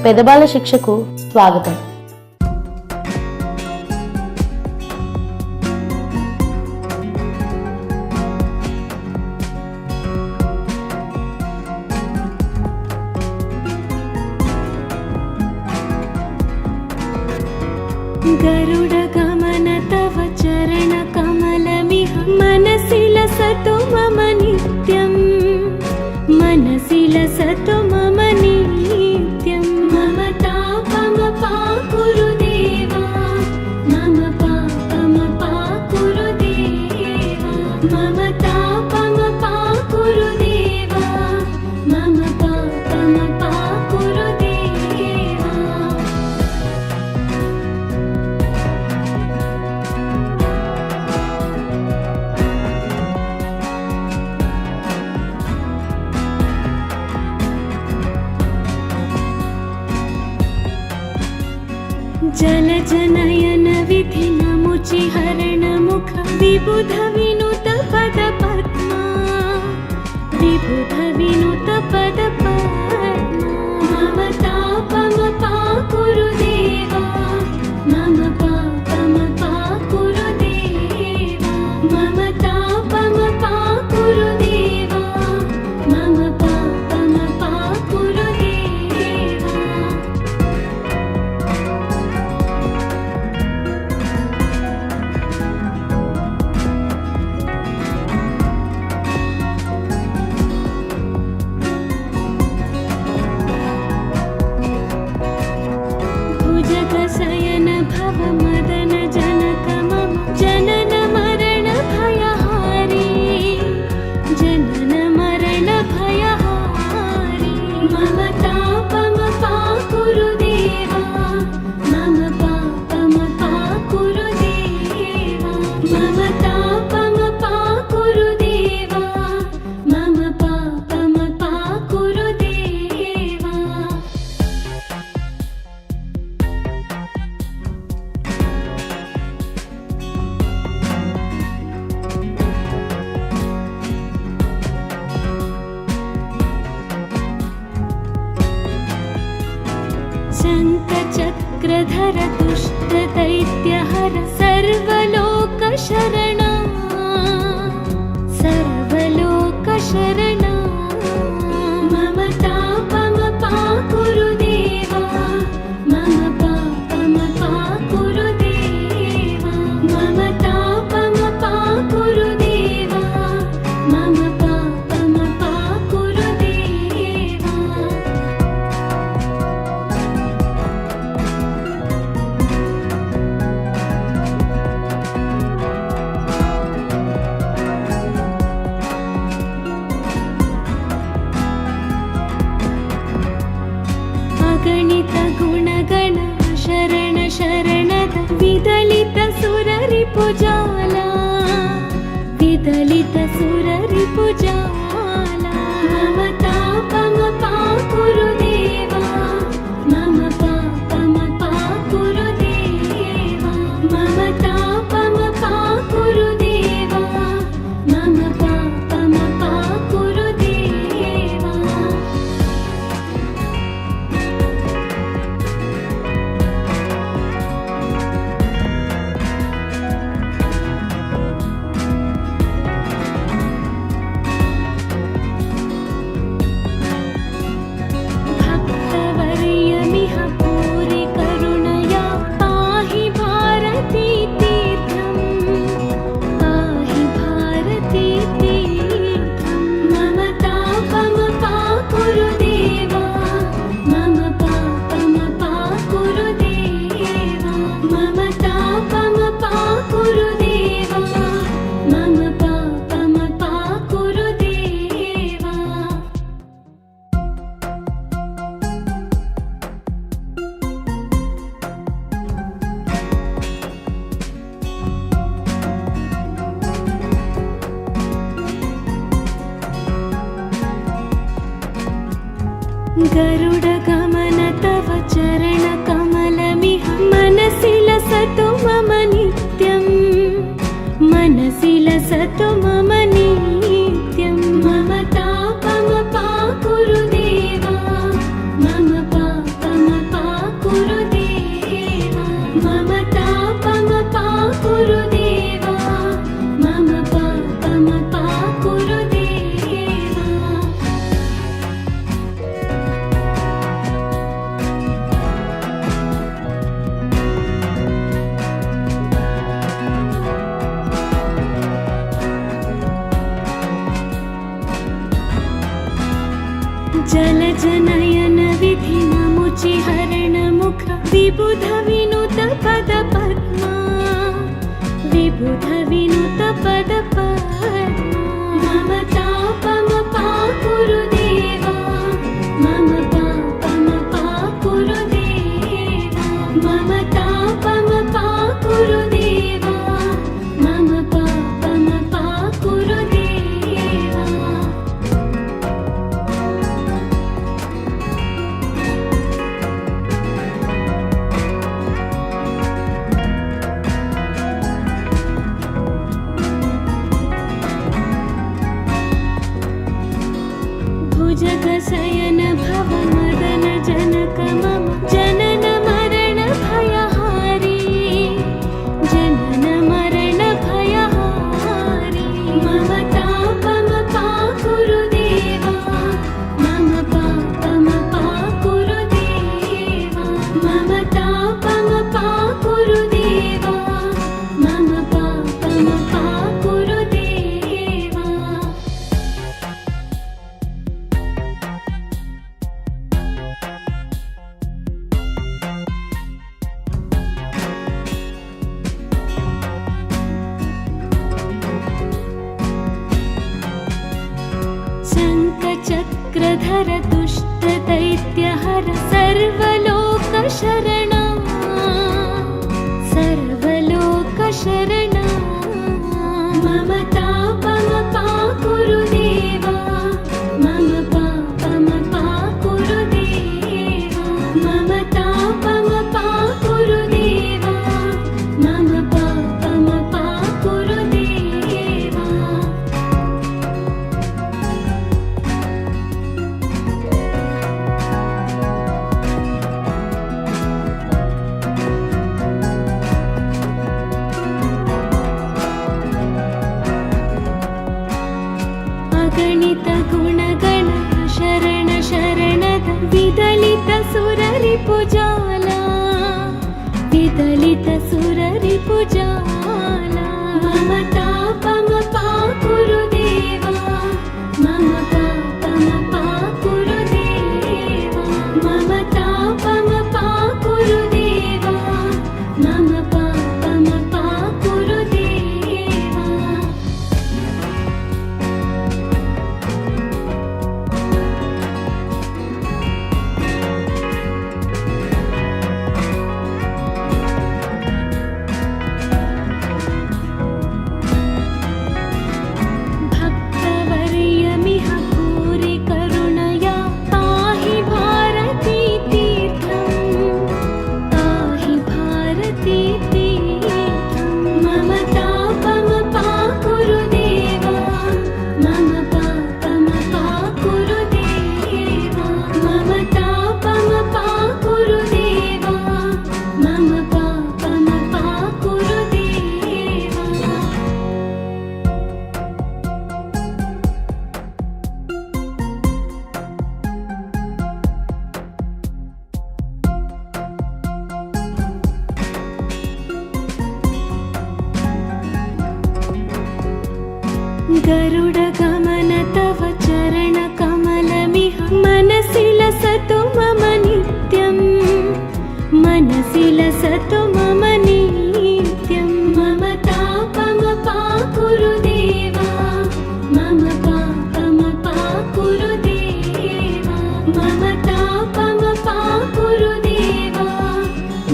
పెదబాల శిక్షకు స్వాగతం. गरुड गमन तव चरण कमलमिह मनसि लसतु मम नित्यं, मनसि लसतु मम नित्यं. मम तापमपाकुरु देवा, मम पापमपाकुरु देवा, मम तापमपाकुरु देवा, मम पापमपाकुरु देवा. जलजनयन विधिन मुचिहरण मुख विबुध विनुत पद पद्मा, विबुध विनुत पद पद्मा. मम तापमपाकुरु देवा, मम पापमपाकुरु देवा, मम तापमपाकुरु देवा, मम पापमपाकुरु देवा. भुजगशयन भव मदन जनक मम जनन मरण भयहारी, जनन मरण भयहारी. मम तापमपाकुरु देवा, मम पापमपाकुरु देवा, मम तापमपाकुरु देवा, मम पापमपाकुरु देवा. शङ्खचक्रधर दुष्ट दैत्यहर सर्वलोकशरणा, सर्वलोकशरणा. मम तापमपाकुरु देवा, मम पापमपाकुरु देवा, मम तापमपाकुरु देवा, मम पापमपाकुरु देवा. अगणित गुणगण शरण शरणद विदलित सुररिपुजाला, विदलित सुररिपुजाला. मम तापमपाकुरु देवा, मम पापमपाकुरु देवा, मम तापमपाकुरु देवा, मम पापमपाकुरु देवा. भक्तवर्यमिह पूरि करुणया पाहि भारती तीर्थं, पाहि भारती तीर्थं. मम तापमपाकुरु देवा, मम पापमपाकुरु देवा, मम तापमपाकुरु देवा, मम पापमपाकुरु देवा. गरुड गमन तव चरण कमलमिह मनसि लसतु मम नित्यं, मनसि लसतु मम नित्यं. मम तापमपाकुरु देवा, मम पापम जलजनयन विधिनमुचि हरणमुख विबुध विनुत पद पद्मा विबुध विनुत पद पद्मा मम तापमपा कुरु देवा मम तापमपा कुरु देवा मम तापमपा कुरु देवा मम पापमपा कुरु देवा। भुजगशयन भव मदन जनक मम जनन मरण भयहारी जनन मरण भयहारी मम तापमपा कुरु देवा मम पापमपा कुरु देवा मम तापमपा कुरु देवा मम पापमपा कुरु देवा। शङ्खचक्रधर दुष्ट दैत्यहर सर्वलोकशरणा सर्वलोकशरणा मम तापमपा कुरु देवा मम पापमपा कुरु देवा मम तापमपा कुरु देवा मम पापमपा कुरु देवा। अगणित गुणगण शरण शरणद विदलित सुररिपुजाला विदलित सुररिपुजाला मम तापमपा कुरु देवा मम पापमपा कुरु देवा मम तापमपा कुरु देवा मम पापमपा कुरु देवा। भक्तवर्यमिह भूरि करुणया पाहि भारती तीर्थं पाहि भारती तीर्थं मम तापमपा कुरु देवा मम पापमपा कुरु देवा मम तापमपा कुरु देवा मम पापमपा कुरु देवा। गरुड गमन तव चरण कमलमिह मनसि लसतु मम नित्यं मनसि लसतु मम नित्यं मम तापमपा कुरु देवा मम पापमपा कुरु देवा मम तापमपा कुरु देवा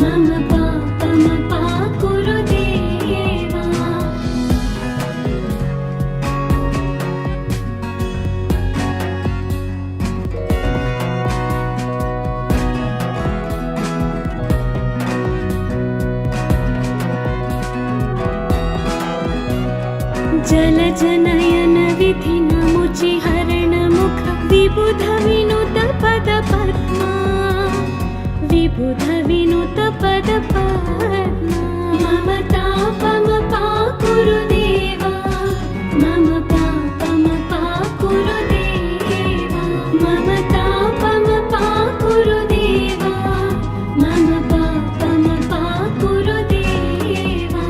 मम पापमपा कुरु देवा। जलजनयन विधिनमुचि हरणमुख विबुध विनुत पद पद्मा विबुध विनुत पद पद्मा मम तापमपा कुरु देवा मम पापमपा कुरु देवा मम तापमपा कुरु देवा मम पापमपा कुरु देवा।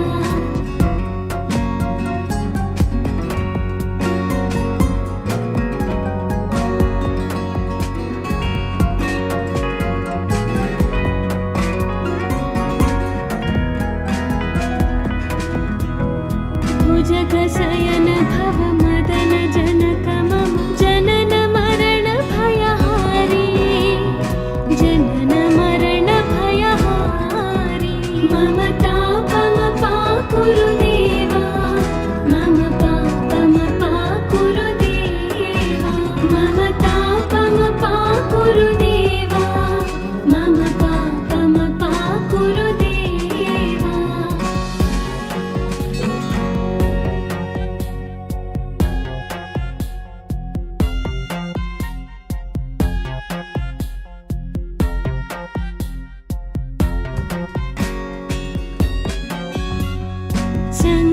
भुजगशयन भव मदन जनक मम जनन मरण भयहारी जनन मरण भयहारी मम तापम पाकुरु देवा मम पापम पाकुरु देवा मम तापम पाकुरु देवा मम पापम पाकुरु देवा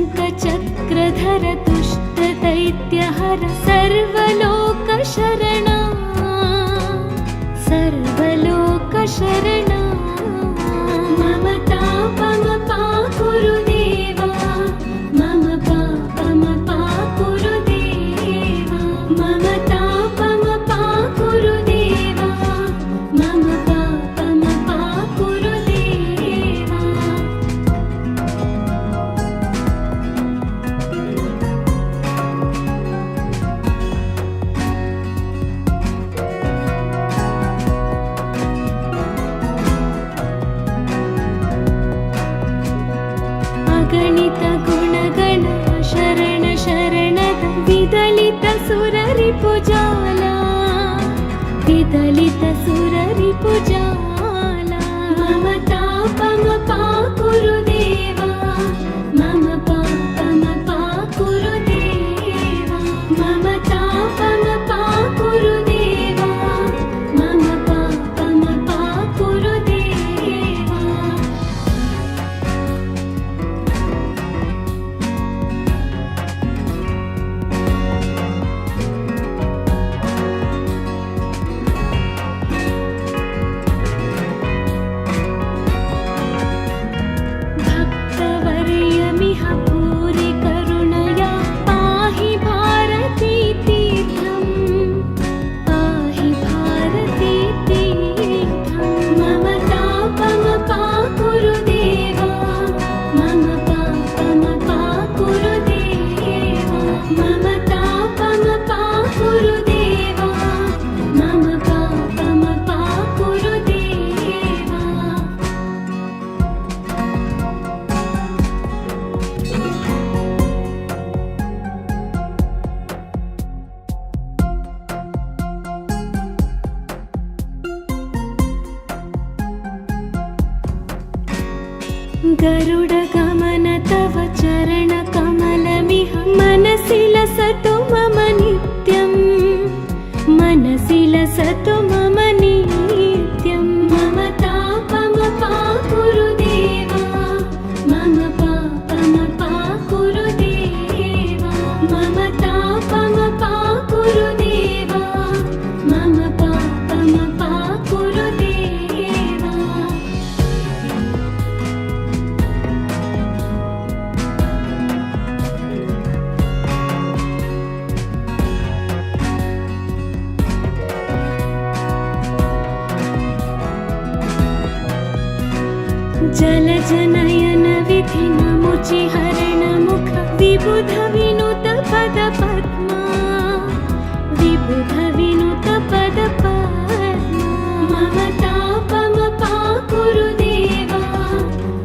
शङ्खचक्रधर दुष्टदैत्यहर सर्वलोकशरणा सर्वलोकशरणा मम तापम पाकुरु देवा मम पापम पाकुरु देवा मम तापम पाकुरु देवा मम पापम पाकुरु देवा अगणित गुणगण शरण शरणद विदलित सुररिपुजाला विदलित सुररिपुजाला मम तापम पाकुरु देवा मम पापम पाकुरु देवा मम तापम पाकुरु देवा मम पापम पाकुरु देवा भक्तवर्यमिह भूरि करुणया पाहि भारती तीर्थं पाहि भारती तीर्थं मम तापम पाकुरु देवा मम पापम पाकुरु देवा मम तापम पाकुरु देवा मम पापम पाकुरु देवा गरुडगमन तव चरणकमलमिह मनसि लसतु मम नित्यं मनसि लसतु मम नित्यं मम तापम पाकुरु देवा मम पापम पाकुरु देवा मम तापम पाकुरु देवा मम पापम पाकुरु देवा जलजनयन विधिनमुचि हरणमुख विबुध विनुत पद पद्मा विबुध विनुत पद पद्मा मम तापम पाकुरु देवा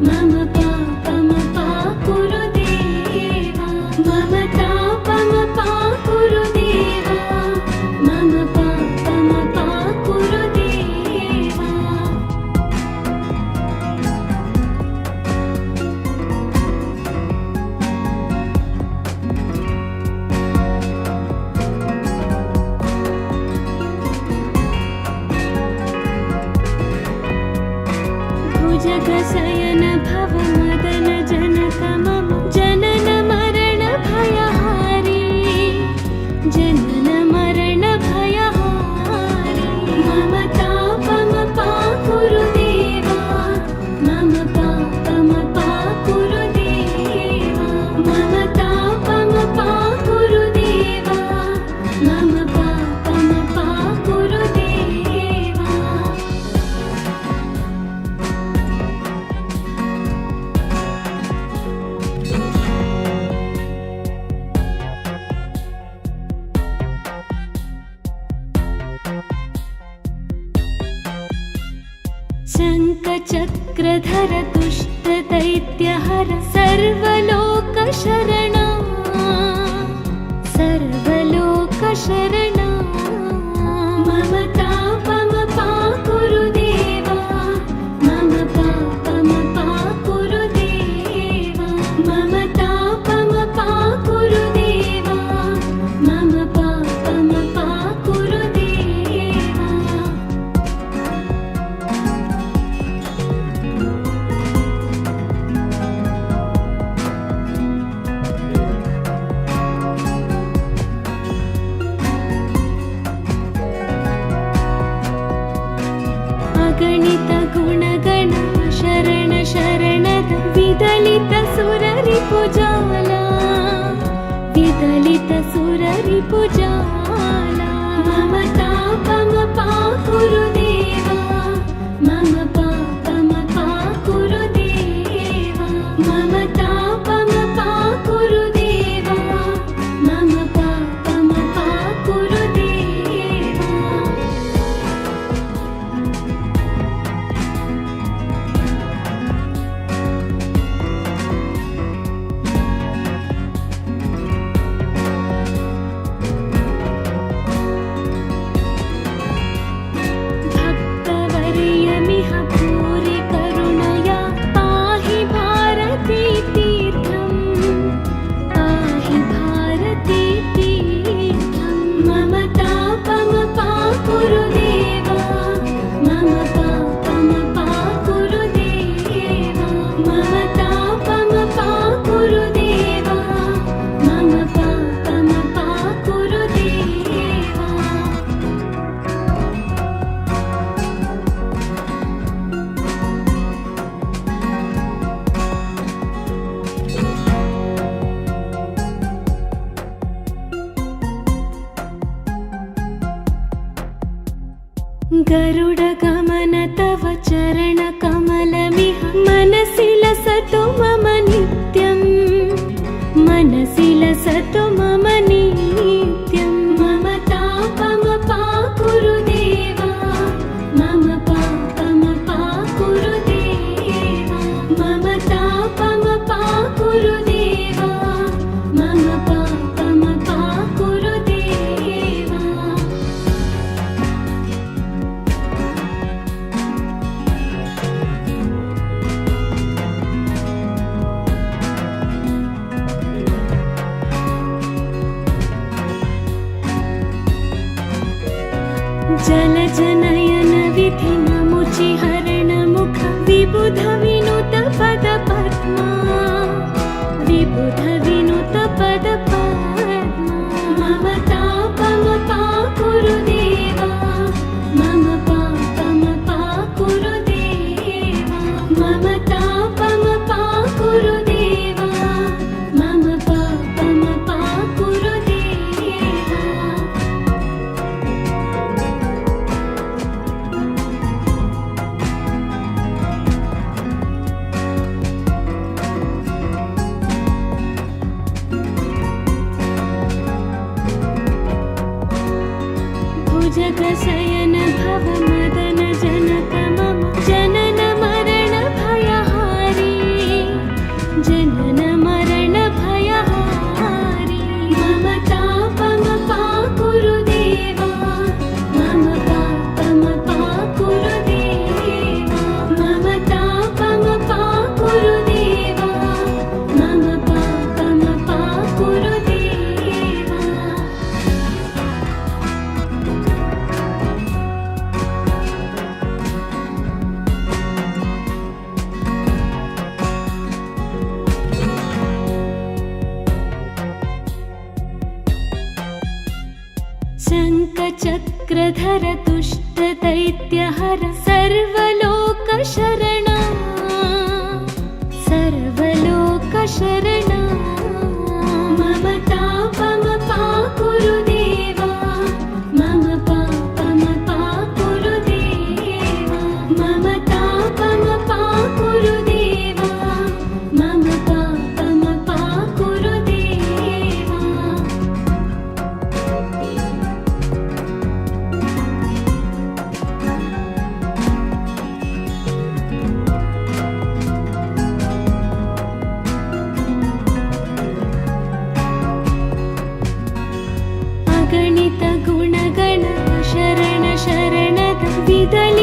मम पापम पाकुरु देवा मम तापम पाकुरु देवा मम पापम पाकुरु देवा भुजगशयन भव मदन जनक मम जनन मरण भयहारी जनन मरण भयहारी मम तापम पाकुरु देवा मम पापम पाकुरु देवा मम तापम पाकुरु देवा मम पापम पाकुरु देवा शङ्खचक्रधर दुष्टदैत्यहर सर्वलोकशरणा सर्वलोकशरणा मम तापमपाकुरु देवा मम पापमपाकुरु देवा मम तापमपाकुरु देवा मम पापमपाकुरु देवा अगणित गुणगण शरण शरणद विदलित सुररिपुजाला विदलित सुररिपुजाला मम तापमपाकुरु देवा मम पापमपाकुरु देवा मम तापमपाकुरु देवा मम पापमपाकुरु देवा भक्तवर्यमिह भूरि करुणया पाहि भारती तीर्थं पाहि भारती तीर्थं मम तापमपाकुरु देवा मम पापमपाकुरु देवा मम तापमपाकुरु देवा मम पापमपाकुरु देवा गरुडगमन तव चरणकमलमिह मनसि लसतु मम नित्यं मनसि लसतु मम नित्यं मम तापमपाकुरु देवा मम पापमपाकुरु देवा मम तापमपाकुरु देवा मम पापमपाकुरु देवा जलजनयन विधि नमुचि हरण मुख विबुध विनुत पद पद्मा विबुध विनुत पद पद्मा मम तापमपाकुरु देवा मम पापमपाकुरु देवा मम तापमपाकुरु देवा मम पापमपाकुरु देवा भुजगशयन भव मदन जनक मम जनन मरण भयहारी जनन मरण भयहारी मम तापमपाकुरु देवा मम पापमपाकुरु देवा मम तापमपाकुरु देवा मम पापमपाकुरु देवा शङ्खचक्रधर दुष्टदैत्यहर सर्वलोकशरणा सर्वलोकशरणा मम तापमपाकुरु देवा मम पापमपाकुरु देवा मम तापमपाकुरु देवा मम पापमपाकुरु देवा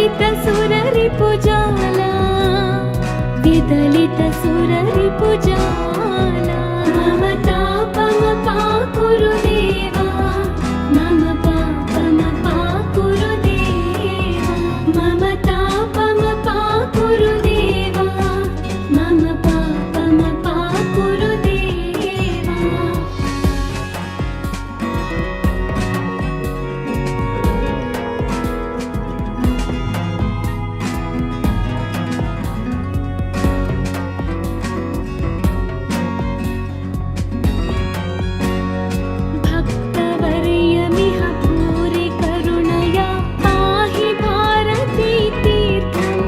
विदलितसुररिपुजाला विदलितसुररिपुजाला मम तापमपाकुरु देवा मम पापमपाकुरु देवा मम तापमपाकुरु देवा मम पापमपाकुरु देवा भक्तवर्यमिह भूरि करुणया पाहि भारती तीर्थम्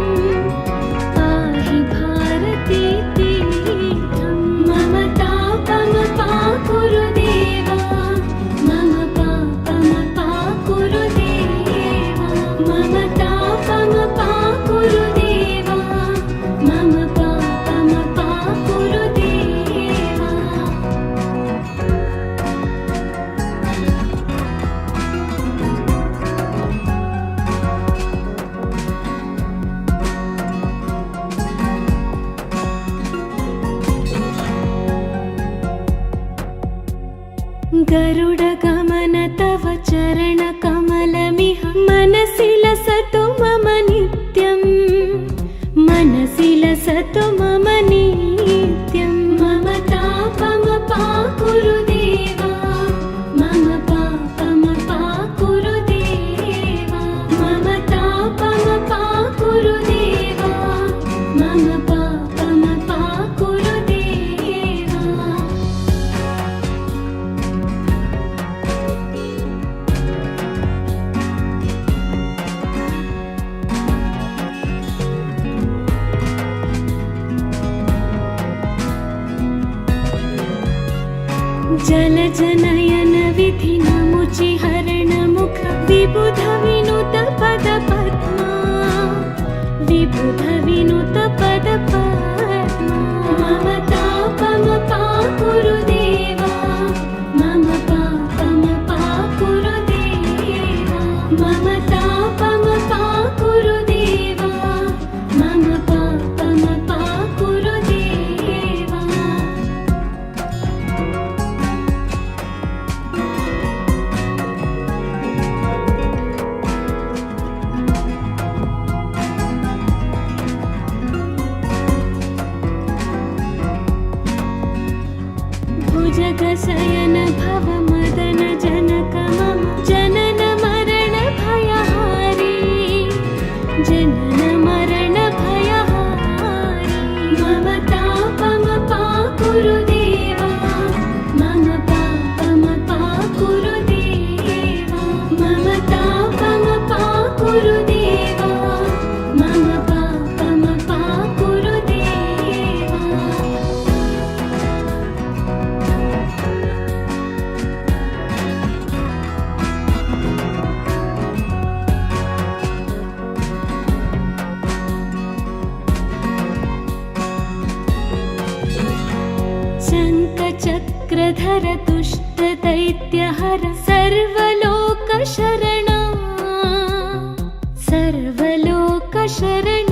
पाहि भारती तीर्थम् मम तापमपाकुरु देवा मम पापमपाकुरु देवा मम तापमपाकुरु देवा मम पापमपाकुरु देवा गरुडगमन तव चरणकमलमिह मनसि लसतु मम नित्यम् मनसि लसतु मम नित्यम् मम तापमपाकुरु देवा मम पापमपाकुरु देवा मम तापमपाकुरु देवा मम पापमपाकुरु देवा जलजनयन विधिनमुचि हरणमुख विबुध विनुत पद पद्मा विबुध विनुत पद पद्मा मम तापमपाकुरु देवा मम पापमपाकुरु देवा मम तापमपाकुरु देवा मम पापमपाकुरु देवा भुजगशयन भव मदन जनक मम जनन मरण भयहारी जनन मरण भयहारी मम तापमपाकुरु देवा मम पापमपाकुरु देवा मम तापमपाकुरु देवा मम पापमपाकुरु देवा शङ्खचक्रधर दुष्टदैत्यहर सर्वलोकशरणा सर्वलोकशरणा